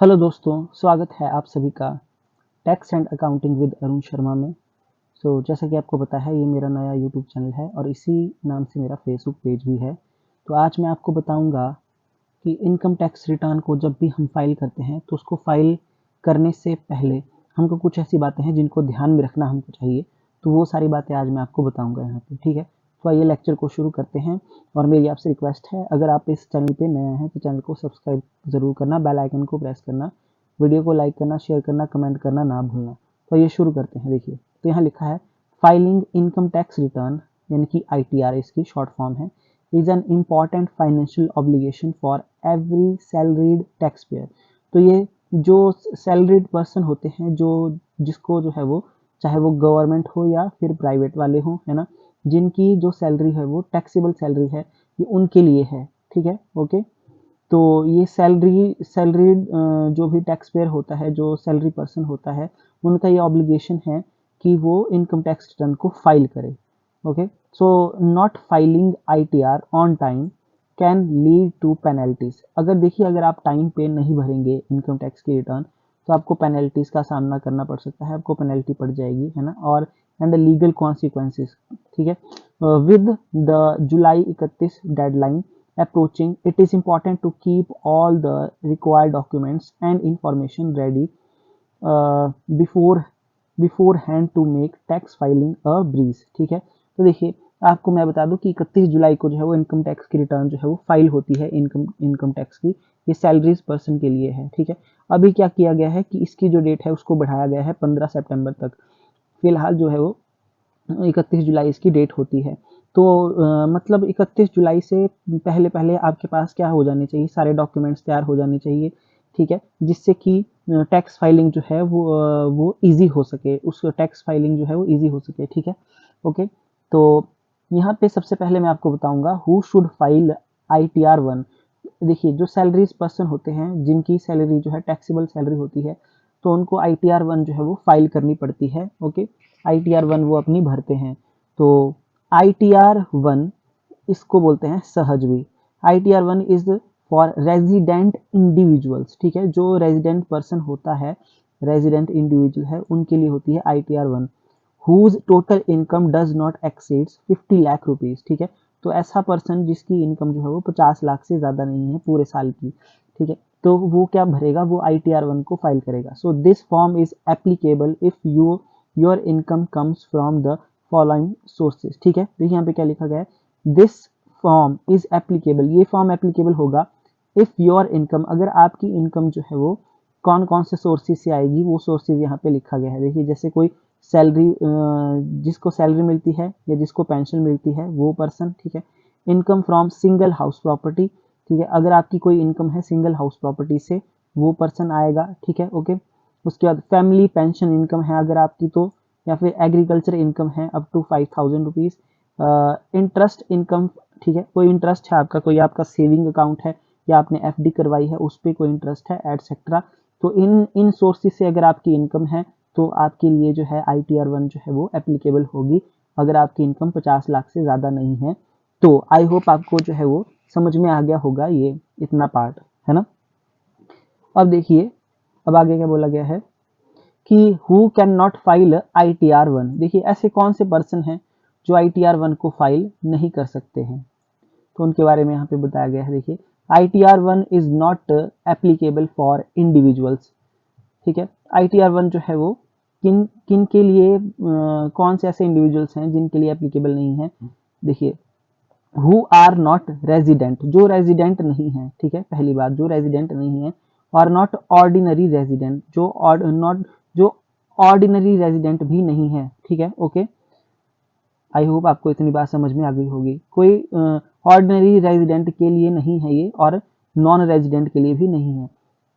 Hello दोस्तों, स्वागत है आप सभी का tax and accounting with Arun Sharma में। जैसा कि आपको पता है, ये मेरा नया यूट्यूब चैनल है और इसी नाम से मेरा फेसबुक पेज भी है। तो आज मैं आपको बताऊंगा कि इनकम टैक्स रिटर्न को जब भी हम फाइल करते हैं तो उसको फाइल करने से पहले हमको कुछ ऐसी बातें हैं जिनको ध्यान में रखना हमको चाहिए। तो वो सारी बातें आज मैं आपको बताऊंगा यहाँ पे, ठीक है। तो आइए लेक्चर को शुरू करते हैं। और मेरी आपसे रिक्वेस्ट है, अगर आप इस चैनल पे नए हैं तो चैनल को सब्सक्राइब ज़रूर करना, बेल आइकन को प्रेस करना, वीडियो को लाइक करना, शेयर करना, कमेंट करना ना भूलना। तो ये शुरू करते हैं। देखिए, तो यहाँ लिखा है फाइलिंग इनकम टैक्स रिटर्न, यानी कि ITR इसकी शॉर्ट फॉर्म है, is an important financial obligation for every salaried tax payer. तो ये जो सैलरीड पर्सन होते हैं, जो जिसको जो है वो, चाहे वो गवर्नमेंट हो या फिर प्राइवेट वाले हो, है ना, जिनकी जो सैलरी है वो टैक्सेबल सैलरी है, ये उनके लिए है, ठीक है, ओके। तो ये सैलरी जो भी टैक्स पेयर होता है, जो सैलरी पर्सन होता है, उनका ये ऑब्लिगेशन है कि वो इनकम टैक्स रिटर्न को फाइल करे, okay. So not filing ITR on time can lead to penalties. अगर देखिए, अगर आप टाइम पे नहीं भरेंगे इनकम टैक्स की रिटर्न तो आपको पेनल्टीज का सामना करना पड़ सकता है, आपको पेनल्टी पड़ जाएगी, है ना। और एंड लीगल कॉन्सिक्वेंसेस, ठीक है। With the July 31 deadline approaching, it is important to keep all the required documents and information ready uh, before beforehand to make tax filing a breeze, ठीक है। तो देखिए, आपको मैं बता दूं कि 31 जुलाई को जो है वो इनकम टैक्स की रिटर्न जो है वो फाइल होती है, इनकम टैक्स की। ये सैलरीज पर्सन के लिए है, ठीक है। अभी क्या किया गया है कि इसकी जो डेट है उसको बढ़ाया गया है 15 सितंबर तक। फिलहाल जो है वो 31 जुलाई इसकी डेट होती है। तो मतलब 31 जुलाई से पहले पहले आपके पास क्या हो जाने चाहिए, सारे डॉक्यूमेंट्स तैयार हो जाने चाहिए, ठीक है, जिससे कि टैक्स फाइलिंग जो है वो इजी हो सके, उस टैक्स फाइलिंग जो है वो इजी हो सके, ठीक है, ओके। तो यहाँ पे सबसे पहले मैं आपको बताऊंगा हु शुड फाइल ITR 1। देखिए, जो सैलरीज पर्सन होते हैं, जिनकी सैलरी जो है टैक्सेबल सैलरी होती है, तो उनको ITR 1 जो है वो फाइल करनी पड़ती है, ओके। ITR 1 वो अपनी भरते हैं। तो ITR 1 इसको बोलते हैं सहज भी। ITR 1 is for resident individuals, ठीक है। जो रेजिडेंट पर्सन होता है, रेजिडेंट इंडिविजुअल है, उनके लिए होती है ITR 1 whose total income does not exceeds 50 lakh rupees, ठीक है। तो ऐसा पर्सन जिसकी इनकम जो है वो 50 लाख से ज़्यादा नहीं है पूरे साल की, ठीक है, तो वो क्या भरेगा, वो ITR 1 को फाइल करेगा। So this form is applicable if your income comes from the following sources, ठीक है। देखिए यहाँ पे क्या लिखा गया है, दिस फॉर्म इज एप्लीकेबल, ये फॉर्म एप्लीकेबल होगा इफ योर इनकम, अगर आपकी इनकम जो है वो कौन कौन से सोर्सेज से आएगी, वो सोर्सेज यहाँ पे लिखा गया है। देखिए, जैसे कोई सैलरी, जिसको सैलरी मिलती है या जिसको पेंशन मिलती है वो पर्सन, ठीक है। Income from single house property, ठीक है, अगर आपकी कोई इनकम है सिंगल हाउस प्रॉपर्टी से, वो पर्सन आएगा, ठीक है, ओके। उसके बाद फैमिली पेंशन इनकम है अगर आपकी, तो या फिर एग्रीकल्चर इनकम है up to 5000 rupees. Interest income, ठीक है, कोई इंटरेस्ट है आपका, कोई आपका सेविंग अकाउंट है या आपने FD करवाई है, उस पर कोई इंटरेस्ट है, एटसेट्रा। तो इन इन सोर्सेज से अगर आपकी इनकम है तो आपके लिए जो है ITR 1 जो है वो एप्लीकेबल होगी, अगर आपकी इनकम 50 लाख से ज़्यादा नहीं है। तो आई होप आपको जो है वो समझ में आ गया होगा ये इतना पार्ट, है ना। अब देखिए, अब आगे क्या बोला गया है कि who can not file ITR 1। देखिए, ऐसे कौन से पर्सन हैं जो ITR 1 को फाइल नहीं कर सकते हैं, तो उनके बारे में यहाँ पे बताया गया है। देखिए, ITR 1 is not applicable for individuals, ठीक है। ITR 1 जो है वो किन किन के लिए, कौन से ऐसे इंडिविजुअल्स हैं जिनके लिए एप्लीकेबल नहीं है। देखिए, हु आर नॉट रेजिडेंट, जो रेजिडेंट नहीं है, ठीक है, पहली बात, जो रेजिडेंट नहीं है। और नॉट ऑर्डिनरी रेजिडेंट, जो ऑर्डिनरी रेजिडेंट भी नहीं है, ठीक है, ओके। आई होप आपको इतनी बात समझ में आ गई होगी। कोई ऑर्डिनरी रेजिडेंट के लिए नहीं है ये, और नॉन रेजिडेंट के लिए भी नहीं है,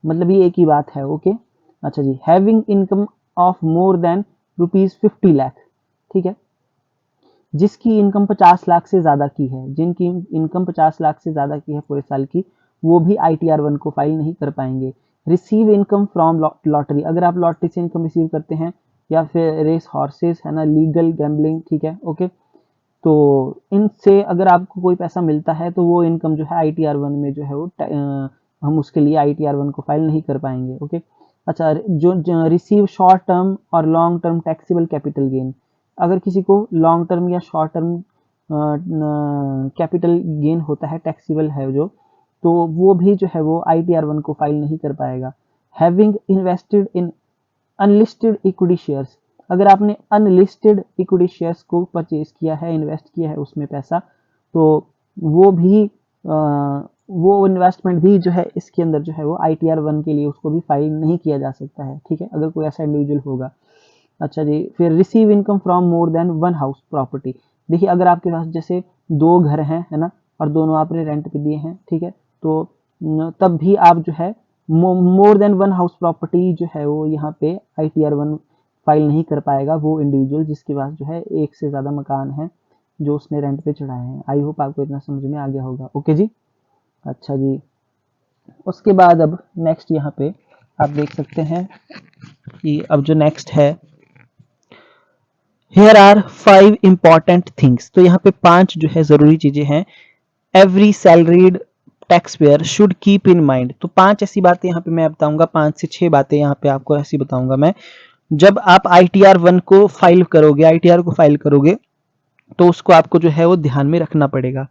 मतलब ये एक ही बात है, ओके। अच्छा जी, having income of more than ₹50 lakh, ठीक है, जिसकी इनकम 50 लाख से ज़्यादा की है, जिनकी इनकम 50 लाख से ज़्यादा की है पूरे साल की, वो भी ITR 1 को फाइल नहीं कर पाएंगे। रिसीव इनकम फ्रॉम लॉटरी, अगर आप लॉटरी से इनकम रिसीव करते हैं, या फिर रेस हॉर्सेस, है ना, लीगल गैम्बलिंग, ठीक है, ओके। तो इनसे अगर आपको कोई पैसा मिलता है तो वो इनकम जो है ITR 1 में जो है वो हम उसके लिए ITR1 को फाइल नहीं कर पाएंगे। ओके, अच्छा, जो रिसीव शॉर्ट टर्म और long term taxable capital gain, अगर किसी को लॉन्ग टर्म या शॉर्ट टर्म कैपिटल गेन होता है, टैक्सेबल है जो, तो वो भी जो है वो ITR1 को फाइल नहीं कर पाएगा। Having invested in unlisted equity shares, अगर आपने अनलिस्टेड इक्विटी शेयर्स को परचेज किया है, इन्वेस्ट किया है उसमें पैसा, तो वो भी वो इन्वेस्टमेंट भी जो है इसके अंदर जो है वो ITR1 के लिए उसको भी फाइल नहीं किया जा सकता है। ठीक है, अगर कोई ऐसा इंडिविजुअल होगा। अच्छा जी, फिर receive income from more than one house property, देखिए अगर आपके पास जैसे 2 घर हैं, है ना, और दोनों आपने रेंट पे दिए हैं, ठीक है, तो तब भी आप जो है more than one house property जो है वो यहाँ पे ITR1 फाइल नहीं कर पाएगा, वो इंडिविजुअल जिसके पास जो है एक से ज़्यादा मकान है जो उसने रेंट पे चढ़ाए हैं। आई होप आपको इतना समझ में आ गया होगा। ओके जी, अच्छा जी, उसके बाद अब नेक्स्ट यहाँ पे आप देख सकते हैं कि अब जो नेक्स्ट है, Here are 5 important things, तो यहाँ पे 5 जो है ज़रूरी चीज़ें हैं, every salaried tax payer should keep in mind. तो 5 ऐसी बातें यहाँ पे मैं बताऊंगा, 5 से 6 बातें यहाँ पे आपको ऐसी बताऊंगा मैं। जब आप ITR1 को फाइल करोगे, ITR को फाइल करोगे, तो उसको आपको जो है वो ध्यान में रखना पड़ेगा।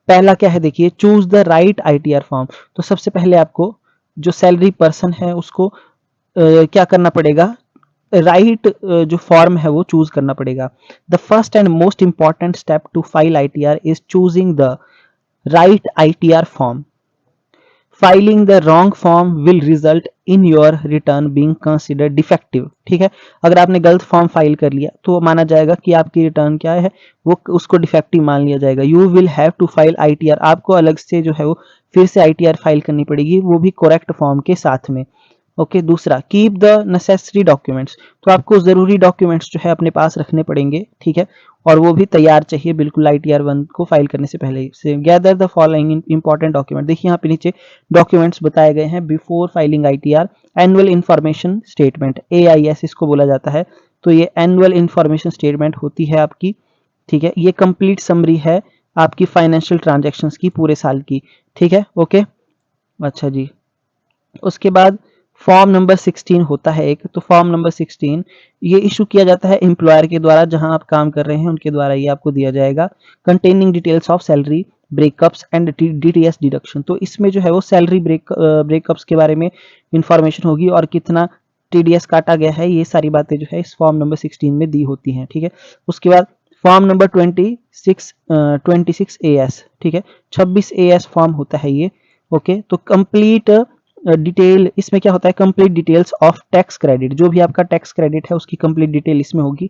पहला क्या है, देखिए, choose the right ITR form. तो सबसे पहले आपको जो सैलरी पर्सन है उसको क्या करना पड़ेगा, राइट जो फॉर्म है वो चूज करना पड़ेगा। The first and most important step to file ITR is choosing the right ITR form. Filing the wrong form will result in your return being considered defective. ठीक है, अगर आपने गलत फॉर्म फाइल कर लिया तो माना जाएगा कि आपकी रिटर्न क्या है, वो उसको डिफेक्टिव मान लिया जाएगा। You will have to file ITR, आपको अलग से जो है वो फिर से ITR फाइल करनी पड़ेगी, वो भी करेक्ट फॉर्म के साथ में। ओके, दूसरा, कीप द नेसेसरी डॉक्यूमेंट्स, तो आपको जरूरी डॉक्यूमेंट्स जो है अपने पास रखने पड़ेंगे। ठीक है, और वो भी तैयार चाहिए बिल्कुल ITR1 को फाइल करने से पहले से। Gather the following important document, देखिए यहाँ पे नीचे डॉक्यूमेंट्स बताए गए हैं before filing ITR। Annual information statement, AIS इसको बोला जाता है, तो ये एनुअल इंफॉर्मेशन स्टेटमेंट होती है आपकी। ठीक है, ये कंप्लीट समरी है आपकी फाइनेंशियल ट्रांजेक्शन्स की पूरे साल की। ठीक है, ओके, अच्छा जी, उसके बाद फॉर्म नंबर 16 होता है एक, तो फॉर्म नंबर 16 ये इशू किया जाता है एम्प्लॉयर के द्वारा, जहां आप काम कर रहे हैं उनके द्वारा ये आपको दिया जाएगा। Containing details of salary breakups and DTS deduction, तो इसमें जो है वो सैलरी ब्रेकअप्स के बारे में इंफॉर्मेशन होगी और कितना TDS काटा गया है, ये सारी बातें जो है इस फॉर्म नंबर 16 में दी होती हैं। ठीक है, उसके बाद फॉर्म नंबर 26 AS, ठीक है, 26 AS फॉर्म होता है ये। ओके, तो कंप्लीट डिटेल इसमें क्या होता है, complete details of tax credit, जो भी आपका टैक्स क्रेडिट है उसकी कंप्लीट डिटेल इसमें होगी।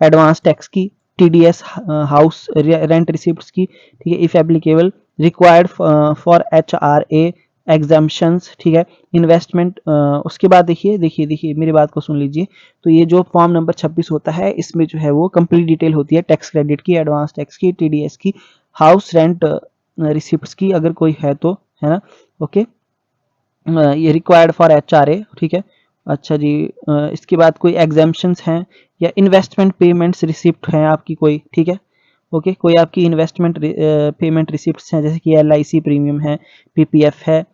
एडवांस टैक्स की, TDS, हाउस रेंट रिसिप्ट्स की, ठीक है, if applicable, required for HRA exemptions, ठीक है, इन्वेस्टमेंट। उसके बाद देखिए मेरी बात को सुन लीजिए। तो ये जो फॉर्म नंबर 26 होता है इसमें जो है वो कंप्लीट डिटेल होती है टैक्स क्रेडिट की, एडवांस टैक्स की, TDS की, हाउस रेंट रिसिप्ट्स की अगर कोई है तो, है ना। ओके, ये रिक्वायर्ड फॉर HRA, ठीक है, अच्छा जी, इसके बाद कोई एग्जाम्पशंस हैं या इन्वेस्टमेंट पेमेंट्स रिसिप्ट हैं आपकी कोई, ठीक है, ओके, कोई आपकी इन्वेस्टमेंट पेमेंट रिसिप्ट्स हैं, जैसे कि LIC प्रीमियम है, PPF है,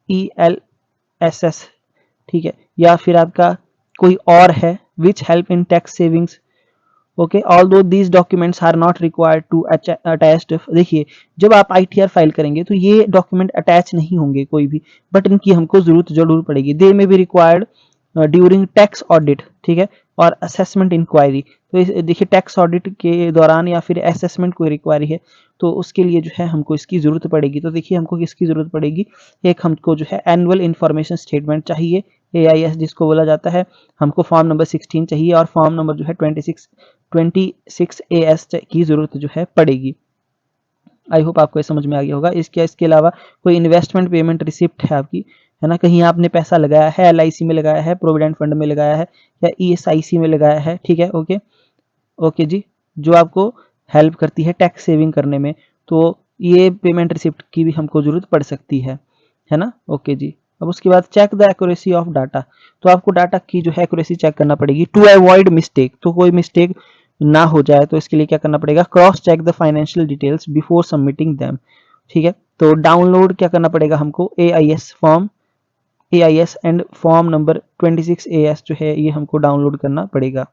ELSS, ठीक है, या फिर आपका कोई और है which help in tax savings. Okay, although these documents are not required to attached, देखिए जब आप ITR फाइल करेंगे तो ये डॉक्यूमेंट अटैच नहीं होंगे कोई भी, बट इनकी हमको जरूरत जरूर पड़ेगी। दे में भी रिक्वायर्ड ड्यूरिंग टैक्स ऑडिट, ठीक है, और असेसमेंट इंक्वायरी, तो देखिए टैक्स ऑडिट के दौरान या फिर असेसमेंट कोई रिक्वायरी है तो उसके लिए जो है हमको इसकी जरूरत पड़ेगी। तो देखिए हमको किसकी जरूरत पड़ेगी, एक हमको जो है एनुअल इंफॉर्मेशन स्टेटमेंट चाहिए, AIS जिसको बोला जाता है, हमको फॉर्म नंबर 16 चाहिए, और फॉर्म नंबर जो है 26 AS की जरूरत जो है पड़ेगी। आई होप आपको ये समझ में आ गया होगा। इसके अलावा कोई इन्वेस्टमेंट पेमेंट रिसिप्ट है आपकी, है ना, कहीं आपने पैसा लगाया है, LIC में लगाया है, प्रोविडेंट फंड में लगाया है, या ESIC में लगाया है, ठीक है, ओके ओके जी, जो आपको हेल्प करती है टैक्स सेविंग करने में, तो ये पेमेंट रिसिप्ट की भी हमको जरूरत पड़ सकती है ना। ओके जी, अब उसके बाद check the accuracy of data, तो आपको डाटा की जो है एक्यूरेसी चेक करना पड़ेगी टू अवॉइड मिस्टेक, तो कोई मिस्टेक ना हो जाए तो इसके लिए क्या करना पड़ेगा, cross check the financial details before submitting them. ठीक है, तो डाउनलोड क्या करना पड़ेगा हमको, AIS form, AIS and form number 26 AS जो है ये हमको डाउनलोड करना पड़ेगा।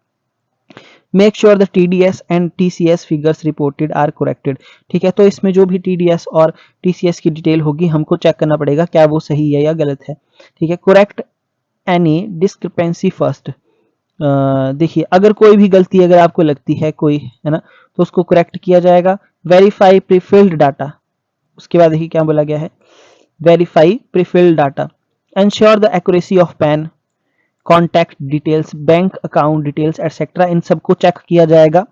Make sure the TDS and TCS figures reported are corrected. ठीक है, तो इसमें जो भी TDS और TCS की डिटेल होगी हमको चेक करना पड़ेगा क्या वो सही है या गलत है। ठीक है, करेक्ट एनी डिस्क्रिपेंसी फर्स्ट। देखिए अगर कोई भी गलती अगर आपको लगती है कोई, है ना, तो उसको करेक्ट किया जाएगा। वेरीफाई प्रीफिल्ड डाटा, उसके बाद देखिए क्या बोला गया है, verify prefilled data, ensure the accuracy of PAN, contact details, bank account details etcetera, इन सबको चेक किया जाएगा।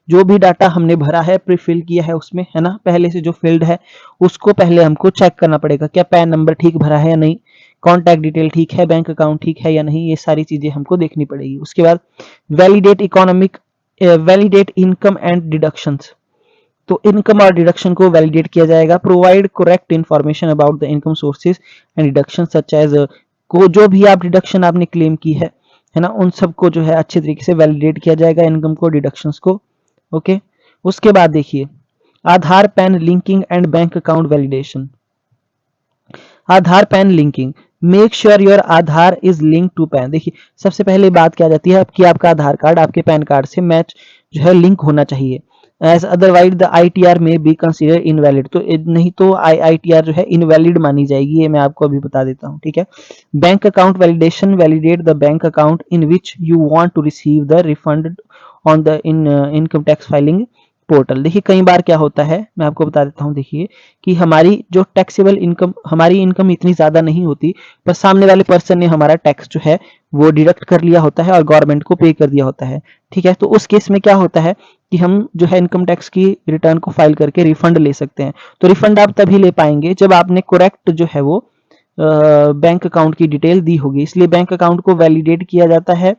जो भी डाटा हमने भरा है, प्रीफिल किया है उसमें, है ना, पहले से जो फील्ड है उसको पहले हमको चेक करना पड़ेगा, क्या पैन नंबर ठीक भरा है या नहीं, कॉन्टैक्ट डिटेल ठीक है, बैंक अकाउंट ठीक है या नहीं, ये सारी चीजें हमको देखनी पड़ेगी। उसके बाद वैलिडेट इनकम एंड डिडक्शंस, तो इनकम और डिडक्शन को वैलिडेट किया जाएगा। Provide correct information about the income sources and deduction such as, को जो भी आप डिडक्शन आपने क्लेम की है ना, उन सबको जो है अच्छे तरीके से वैलिडेट किया जाएगा, इनकम को, डिडक्शंस को। ओके, उसके बाद देखिए Aadhaar PAN linking and bank account validation. Aadhaar PAN linking, make sure your Aadhaar is link to PAN. देखिए सबसे पहले बात क्या जाती है कि आपका आधार कार्ड आपके पैन कार्ड से मैच जो है लिंक होना चाहिए। एज अदरवाइज द ITR में बी कंसिडर इनवैलिड, तो नहीं तो ITR जो है इनवैलिड मानी जाएगी, ये मैं आपको अभी बता देता हूँ। ठीक है, bank account validation, validate the bank account in which you want to receive the refund on the income tax filing portal. देखिए कई बार क्या होता है, मैं आपको बता देता हूँ, देखिए कि हमारी जो टैक्सेबल इनकम, हमारी इनकम इतनी ज्यादा नहीं होती, पर सामने वाले पर्सन ने हमारा टैक्स जो है वो डिडक्ट कर लिया होता है और गवर्नमेंट को पे कर दिया होता है। ठीक है, तो उस केस में क्या होता है कि हम जो है इनकम टैक्स की रिटर्न को फाइल करके रिफंड ले सकते हैं। तो रिफंड आप तभी ले पाएंगे जब आपने करेक्ट जो है वो बैंक अकाउंट की डिटेल दी होगी, इसलिए बैंक अकाउंट को वैलिडेट किया जाता है।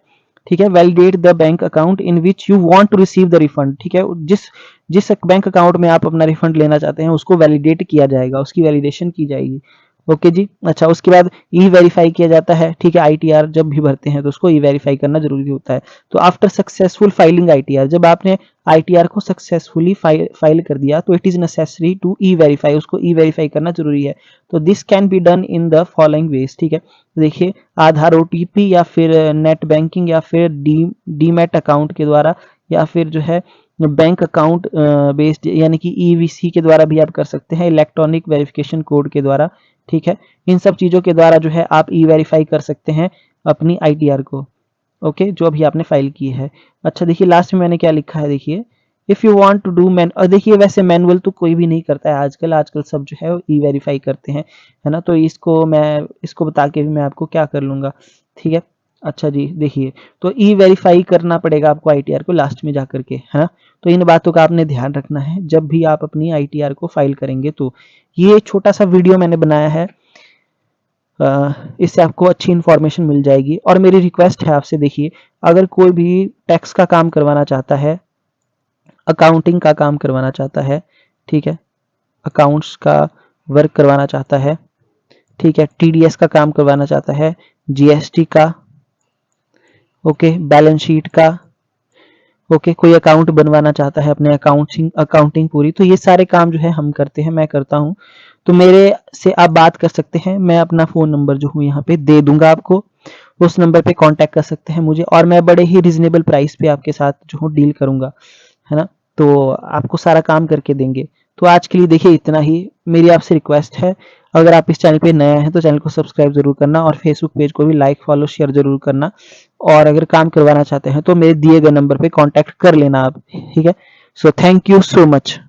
ठीक है, validate the bank account in which you want to receive the refund. ठीक है, जिस जिस बैंक अकाउंट में आप अपना रिफंड लेना चाहते हैं उसको वैलिडेट किया जाएगा, उसकी वैलिडेशन की जाएगी। ओके जी, अच्छा उसके बाद ई वेरीफाई किया जाता है। ठीक है, ITR जब भी भरते हैं तो उसको ई वेरीफाई करना जरूरी होता है। तो आफ्टर सक्सेसफुल फाइलिंग ITR, जब आपने ITR को सक्सेसफुली फाइल कर दिया तो it is necessary to e verify, उसको ई वेरीफाई करना जरूरी है। तो this can be done in the following ways. ठीक है, देखिए आधार OTP या फिर नेट बैंकिंग या फिर डीमैट अकाउंट के द्वारा या फिर जो है बैंक अकाउंट बेस्ड यानी कि EVC के द्वारा भी आप कर सकते हैं, इलेक्ट्रॉनिक वेरिफिकेशन कोड के द्वारा। ठीक है, इन सब चीजों के द्वारा जो है आप ई वेरीफाई कर सकते हैं अपनी ITR को। ओके, जो अभी आपने फाइल की है। अच्छा देखिए लास्ट में मैंने क्या लिखा है, देखिए if you want to do man, देखिए वैसे मैनुअल तो कोई भी नहीं करता है आजकल, आजकल सब जो है ई वेरीफाई करते हैं, है ना, तो इसको बता के भी मैं आपको क्या कर लूंगा। ठीक है, अच्छा जी देखिए, तो ई वेरीफाई करना पड़ेगा आपको ITR को लास्ट में जाकर के, है ना, तो इन बातों का आपने ध्यान रखना है जब भी आप अपनी ITR को फाइल करेंगे। तो ये छोटा सा वीडियो मैंने बनाया है, इससे आपको अच्छी इन्फॉर्मेशन मिल जाएगी। और मेरी रिक्वेस्ट है आपसे, देखिए अगर कोई भी टैक्स का काम करवाना चाहता है, अकाउंटिंग का काम करवाना चाहता है, ठीक है, अकाउंट्स का वर्क करवाना चाहता है, ठीक है, TDS का काम करवाना चाहता है, GST का, ओके, बैलेंस शीट का, ओके, कोई अकाउंट बनवाना चाहता है अपने अकाउंटिंग पूरी, तो ये सारे काम जो है हम करते हैं, मैं करता हूँ। तो मेरे से आप बात कर सकते हैं, मैं अपना फ़ोन नंबर जो हूँ यहाँ पे दे दूंगा आपको, उस नंबर पे कांटेक्ट कर सकते हैं मुझे, और मैं बड़े ही रिजनेबल प्राइस पे आपके साथ जो हूँ डील करूंगा, है ना, तो आपको सारा काम करके देंगे। तो आज के लिए देखिए इतना ही। मेरी आपसे रिक्वेस्ट है, अगर आप इस चैनल पे नया हैं तो चैनल को सब्सक्राइब जरूर करना और फेसबुक पेज को भी लाइक फॉलो शेयर जरूर करना, और अगर काम करवाना चाहते हैं तो मेरे दिए गए नंबर पे कांटेक्ट कर लेना आप। ठीक है, so thank you so much.